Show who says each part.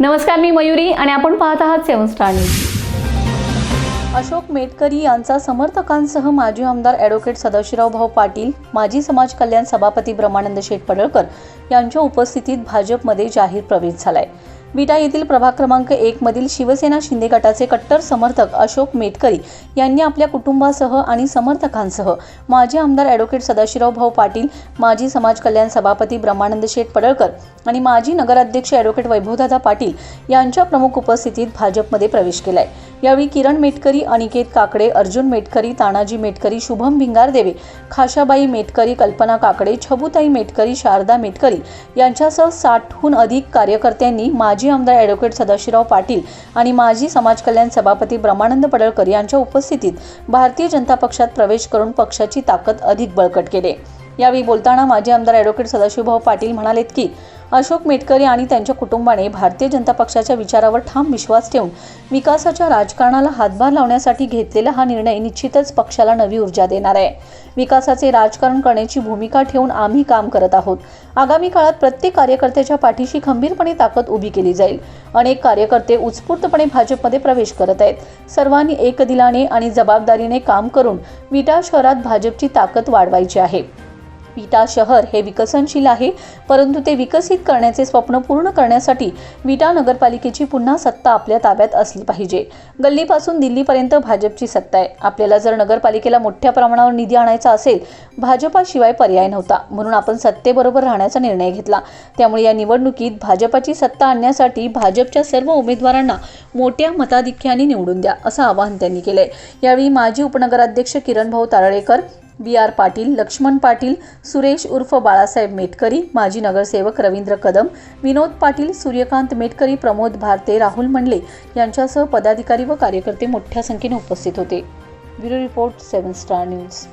Speaker 1: नमस्कार, मी मयुरी आणि आपण पाहत आहात 7 स्टार न्यूज। अशोक मेटकरी यांचा समर्थकांसह माजी आमदार ॲडव्होकेट सदाशिवराव भाऊ पाटील, माजी समाज कल्याण सभापती ब्रह्मानंद शेठ पडळकर यांच्या उपस्थितीत भाजपमध्ये जाहीर प्रवेश झालाय। विटा येथील प्रभाग क्रमांक 1 मधील शिवसेना शिंदे गटाचे कट्टर समर्थक अशोक मेटकरी यांनी आपल्या कुटुंबासह आणि समर्थकांसह माजी आमदार ॲडव्होकेट सदाशिवराव भाऊ पाटील, माजी समाज कल्याण सभापती ब्रह्मानंद शेठ पडळकर आणि माजी नगराध्यक्ष ॲडव्होकेट वैभवदादा पाटील यांच्या प्रमुख उपस्थितीत भाजपमध्ये प्रवेश केलाय। यावेळी किरण मेटकरी, अनिकेत काकडे, अर्जुन मेटकरी, तानाजी मेटकरी, शुभम भिंगारदेवे, खाशाबाई मेटकरी, कल्पना काकडे, छबुताई मेटकरी, शारदा मेटकरी यांच्यासह 60हून अधिक कार्यकर्त्यांनी माजी आमदार ॲडव्होकेट सदाशिवराव पाटील आणि माजी समाज कल्याण सभापती ब्रह्मानंद पडळकर यांच्या उपस्थितीत भारतीय जनता पक्षात प्रवेश करून पक्षाची ताकद अधिक बळकट केली। यावेळी बोलताना माजी आमदार ॲडव्होकेट सदाशिवभाऊ पाटील म्हणालेत की अशोक मेटकरी आणि त्यांच्या कुटुंबाने भारतीय जनता पक्षाच्या विचारावर ठाम विश्वास ठेवून विकासाच्या राजकारणाला हातभार लावण्यासाठी घेतलेला हा निर्णय निश्चितच पक्षाला नवी ऊर्जा देणार आहे। विकासाचे राजकारण करण्याची भूमिका ठेवून आम्ही काम करत आहोत। आगामी काळात प्रत्येक कार्यकर्त्याच्या पाठीशी खंबीरपणे ताकद उभी केली जाईल। अनेक कार्यकर्ते उत्स्फूर्तपणे भाजपमध्ये प्रवेश करत आहेत। सर्वांनी एकदिलाने आणि जबाबदारीने काम करून विटा शहरात भाजपची ताकद वाढवायची आहे। विटा शहर हे विकसनशील आहे, परंतु ते विकसित करण्याचे स्वप्न पूर्ण करण्यासाठी विटा नगरपालिकेची पुन्हा सत्ता आपल्या ताब्यात असली पाहिजे। गल्लीपासून दिल्लीपर्यंत भाजपची सत्ता आहे। आपल्याला जर नगरपालिकेला मोठ्या प्रमाणावर निधी आणायचा असेल, भाजपाशिवाय पर्याय नव्हता, म्हणून आपण सत्तेबरोबर राहण्याचा निर्णय घेतला। त्यामुळे या निवडणुकीत भाजपाची सत्ता आणण्यासाठी भाजपच्या सर्व उमेदवारांना मोठ्या मताधिक्याने निवडून द्या, असं आवाहन त्यांनी केलंय। यावेळी माजी उपनगराध्यक्ष किरणभाऊ तारळेकर, BR पाटील, लक्ष्मण पाटील, सुरेश उर्फ बाळासाहेब मेटकरी, माजी नगरसेवक रवींद्र कदम, विनोद पाटील, सूर्यकांत मेटकरी, प्रमोद भारते, राहुल मंडले यांच्यासह पदाधिकारी व कार्यकर्ते मोठ्या संख्येने उपस्थित होते। Bureau report 7 star news.